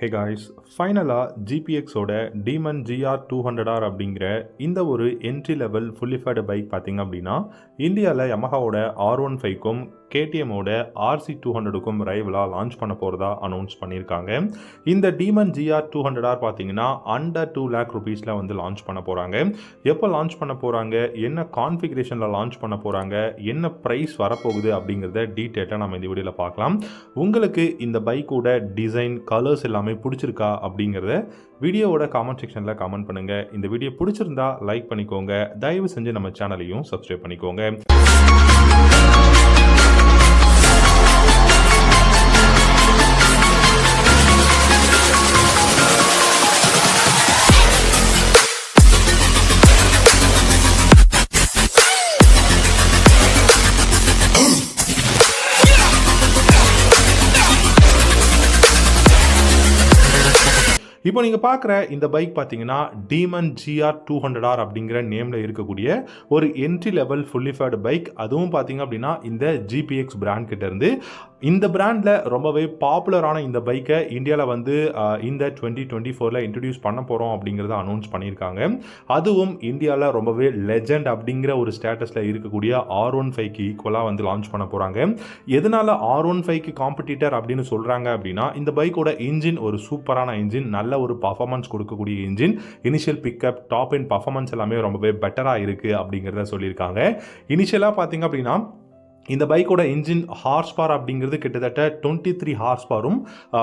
Hey guys, ஃபைனலாக ஜிபிஎக்ஸோட demon GR 200R அப்படிங்கிற இந்த ஒரு என்ட்ரி லெவல் ஃபுல்லிஃபைடு பைக் பார்த்திங்க அப்படின்னா இந்தியாவில் யமஹாவோட R15க்கும் கேடிஎம்மோட RC200க்கும் ரைவலாக லான்ச் பண்ண போகிறதா அனௌன்ஸ் பண்ணியிருக்காங்க. இந்த டீமன் ஜிஆர் 200R பார்த்தீங்கன்னா அண்டர் 2 lakh rupeesல வந்து லான்ச் பண்ண போகிறாங்க. எப்போ லான்ச் பண்ண போகிறாங்க, என்ன கான்ஃபிகரேஷனில் லான்ச் பண்ண போகிறாங்க, என்ன ப்ரைஸ் வரப்போகுது அப்படிங்கிறத டீட்டெயிலாக நம்ம இந்த வீடியோவில் பார்க்கலாம். உங்களுக்கு இந்த பைக்கோட டிசைன், கலர்ஸ் எல்லாமே பிடிச்சிருக்கா அப்படிங்கிறத வீடியோவோட காமெண்ட் செக்ஷனில் கமெண்ட் பண்ணுங்கள். இந்த வீடியோ பிடிச்சிருந்தா லைக் பண்ணிக்கோங்க. தயவு செஞ்சு நம்ம சேனலையும் சப்ஸ்கிரைப் பண்ணிக்கோங்க. இப்போ நீங்கள் பார்க்குற இந்த பைக் பார்த்தீங்கன்னா டீமன் ஜிஆர் 200R அப்படிங்கிற நேமில் இருக்கக்கூடிய ஒரு என்ட்ரி லெவல் ஃபுல்லிஃபைடு பைக். அதுவும் பார்த்தீங்க அப்படின்னா இந்த ஜிபிஎக்ஸ் பிராண்ட் கிட்டேருந்து இந்த பிராண்டில் ரொம்பவே பாப்புலரான இந்த பைக்கை இந்தியாவில் வந்து இந்த 2024 இன்ட்ரடியூஸ் பண்ண போகிறோம் அப்படிங்கிறத அனௌன்ஸ் பண்ணியிருக்காங்க. அதுவும் இந்தியாவில் ரொம்பவே லெஜண்ட் அப்படிங்கிற ஒரு ஸ்டேட்டஸில் இருக்கக்கூடிய R15க்கு ஈக்குவலாக வந்து லான்ச் பண்ண போகிறாங்க. எதனால் R15க்கு காம்படிட்டர் அப்படின்னு சொல்கிறாங்க அப்படின்னா இந்த பைக்கோட இன்ஜின் ஒரு சூப்பரான இன்ஜின், நல்ல ஒரு பர்ஃபார்மன்ஸ் கொடுக்கக்கூடிய engine, initial pickup, top end performance எல்லாமே ரொம்பவே பெட்டராக இருக்குது அப்படிங்கிறத சொல்லியிருக்காங்க. இனிஷியலாக பார்த்தீங்க அப்படின்னா இந்த பைக்கோட இன்ஜின் ஹார்ஸ் பவர் அப்படிங்கிறது கிட்டத்தட்ட 23 ஹார்ஸ் பவரும்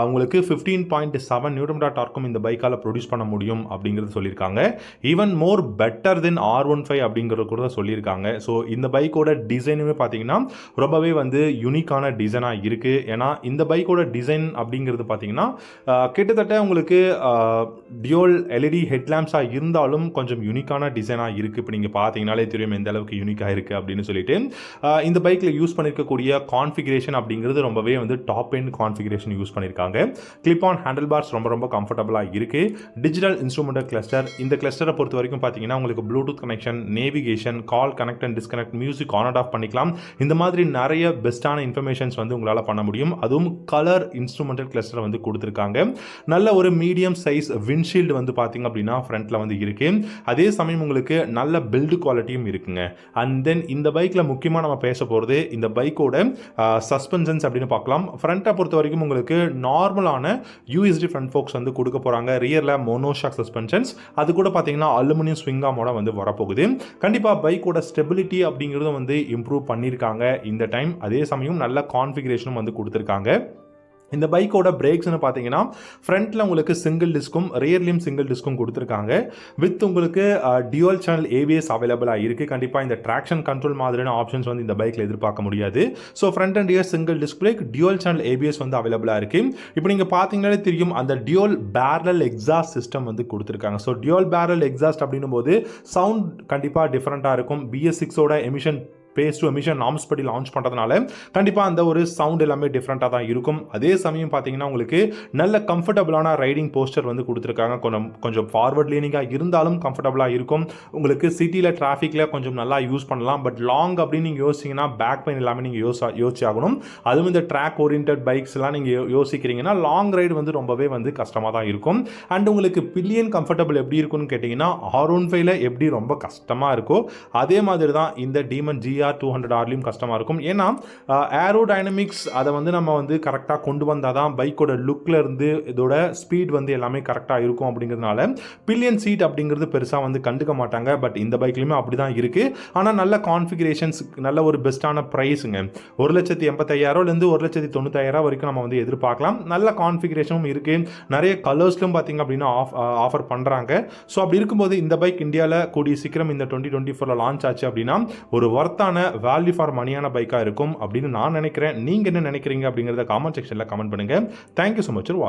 உங்களுக்கு 15.7 நியூட்டன் மீட்டர் டார்க்கும் இந்த பைக்கால் ப்ரொடியூஸ் பண்ண முடியும் அப்படிங்கிறது சொல்லியிருக்காங்க. ஈவன் மோர் பெட்டர் தென் R15 அப்படிங்கிறது கூட சொல்லியிருக்காங்க. ஸோ இந்த பைக்கோட டிசைனுமே பார்த்தீங்கன்னா ரொம்பவே வந்து யூனிக்கான டிசைனாக இருக்குது. ஏன்னா இந்த பைக்கோட டிசைன் அப்படிங்கிறது பார்த்தீங்கன்னா கிட்டத்தட்ட உங்களுக்கு டியூல் எல்இடி ஹெட்லாம்ப்ஸாக இருந்தாலும் கொஞ்சம் யூனிக்கான டிசைனாக இருக்குது. இப்போ நீங்கள் பார்த்தீங்கன்னாலே தெரியும் எந்த அளவுக்கு யூனிக்காக இருக்குது அப்படின்னு சொல்லிட்டு. இந்த பைக்கில் யூஸ் பண்ணியிருக்கக்கூடிய கான்ஃபிகரேஷன் அப்படிங்கிறது ரொம்பவே வந்து டாப் எண்ட் கான்ஃபிகரேஷன் யூஸ் பண்ணியிருக்காங்க. கிளிப் ஆன் ஹேண்டில் பார்ஸ் ரொம்ப கம்ஃபர்டபுளாக இருக்குது. டிஜிட்டல் இன்ஸ்ட்ருமெண்டல் கிளஸ்டர், இந்த கிளஸ்டரை பொறுத்த வரைக்கும் பார்த்தீங்கன்னா உங்களுக்கு Bluetooth connection, navigation, call connect and disconnect, music on and half பண்ணிக்கலாம். இந்த மாதிரி நிறைய பெஸ்ட்டான இன்ஃபர்மேஷன்ஸ் வந்து உங்களால் பண்ண முடியும். அதுவும் கலர் இன்ஸ்ட்ருமெண்டல் கிளஸ்டரை வந்து கொடுத்துருக்காங்க. நல்ல ஒரு மீடியம் சைஸ் விண்ட்ஷீல்டு வந்து பார்த்தீங்க அப்படின்னா ஃப்ரண்ட்டில் வந்து இருக்குது. அதே சமயம் உங்களுக்கு நல்ல பில்டு குவாலிட்டியும் இருக்குங்க. அண்ட் தென் இந்த பைக்கில் முக்கியமாக நம்ம பேச போகிறது இந்த பைக்கோட சஸ்பென்ஷன்ஸ் அப்படின்னு பார்க்கலாம். ஃப்ரண்ட்டை பொறுத்த வரைக்கும் உங்களுக்கு நார்மலான யூஎஸ்டி ஃப்ரண்ட் ஃபோக்ஸ் வந்து கொடுக்க போகிறாங்க. ரியரில் மோனோஷாக் சஸ்பென்ஷன்ஸ், அது கூட பார்த்தீங்கன்னா அலுமினியம் ஸ்விங் ஆமோட வந்து வரப்போகுது. கண்டிப்பாக பைக்கோட ஸ்டெபிலிட்டி அப்படிங்கிறதும் வந்து இம்ப்ரூவ் பண்ணியிருக்காங்க இந்த டைம். அதே சமயம் நல்ல கான்ஃபிகரேஷனும் வந்து கொடுத்துருக்காங்க. இந்த பைக்கோட பிரேக்ஸ்னு பார்த்தீங்கன்னா ஃப்ரண்ட்டில் உங்களுக்கு சிங்கிள் டிஸ்க்கும் ரியர்லையும் சிங்கிள் டிஸ்க்கும் கொடுத்துருக்காங்க. வித் உங்களுக்கு டியூவல் சேனல் ஏபிஎஸ் அவைலபிளாக இருக்குது. கண்டிப்பாக இந்த ட்ராக்ஷன் கண்ட்ரோல் மாதிரியான ஆப்ஷன்ஸ் வந்து இந்த பைக்கில் எதிர்பார்க்க முடியாது. So front and rear single disc brake, dual channel ABS வந்து அவைலபிளாக இருக்குது. இப்போ நீங்கள் பார்த்தீங்கன்னாலே தெரியும் அந்த டியூவல் பேரல் எக்ஸாஸ்ட் சிஸ்டம் வந்து கொடுத்துருக்காங்க. ஸோ டியூவல் பேரல் எக்ஸாஸ்ட் அப்படின்னும் போது சவுண்ட் கண்டிப்பாக டிஃப்ரெண்ட்டாக இருக்கும். BS6ஓட emission phase to emission norms படி லான்ச் பண்ணுறதுனால கண்டிப்பாக அந்த ஒரு சவுண்ட் எல்லாமே டிஃப்ரெண்ட்டாக தான் இருக்கும். அதே சமயம் பார்த்தீங்கன்னா உங்களுக்கு நல்ல கம்ஃபர்டபுளான ரைடிங் போஸ்டர் வந்து கொடுத்துருக்காங்க. கொஞ்சம் ஃபார்வர்ட் லீனிங்காக இருந்தாலும் கம்ஃபர்டபுளாக இருக்கும். உங்களுக்கு சிட்டியில் டிராஃபிக்கில் கொஞ்சம் நல்லா யூஸ் பண்ணலாம். பட் லாங் அப்படின்னு நீங்கள் யோசிச்சிங்கன்னா பேக் பெயின் எல்லாமே நீங்கள் யோசிச்சாகணும். அதுவும் இந்த ட்ராக் ஓரியன்ட் பைக்ஸ் எல்லாம் நீங்கள் யோசிக்கிறீங்கன்னா லாங் ரைடு வந்து ரொம்பவே வந்து கஷ்டமாக தான் இருக்கும். அண்ட் உங்களுக்கு பில்லியன் கம்ஃபர்டபுள் எப்படி இருக்குன்னு கேட்டிங்கன்னா R15 எப்படி ரொம்ப கஷ்டமாக இருக்கோ அதே மாதிரி தான் இந்த டீமன் ஜிஆர் 200Rலையும் கஷ்டமாக இருக்கும். ஏன்னா ஏரோடைனமிக்ஸ் அதை வந்து நம்ம வந்து கரெக்டாக கொண்டு வந்தால் தான் பைக்கோட லுக்கில் இருந்து இதோட ஸ்பீட் வந்து எல்லாமே கரெக்டாக இருக்கும். அப்படிங்கிறதுனால பில்லியன் சீட் அப்படிங்கிறது பெருசாக வந்து கண்டுக்க மாட்டாங்க. பட் இந்த பைக்லையுமே அப்படி தான் இருக்குது. ஆனால் நல்ல கான்ஃபிகரேஷன்ஸ், நல்ல ஒரு பெஸ்ட்டான ப்ரைஸுங்க. 1,85,000 1,90,000 வரைக்கும் நம்ம வந்து எதிர்பார்க்கலாம். நல்ல கான்ஃபிகரேஷனும் இருக்குது. நிறைய கலர்ஸ்லும் பார்த்தீங்க அப்படின்னா ஆஃபர் பண்ணுறாங்க. ஸோ அப்படி இருக்கும்போது இந்த பைக் இந்தியாவில் கூடிய சீக்கிரம் இந்த 2024 லான்ச் ஆச்சு அப்படின்னா ஒரு வர்த்தான வேல்யூ ஃபார் மணியான பைக்காக இருக்கும் அப்படின்னு நான் நினைக்கிறேன். நீங்கள் என்ன நினைக்கிறீங்க அப்படிங்கிறத காமெண்ட் செக்ஷனில் கமெண்ட் பண்ணுங்கள். Thank you so much.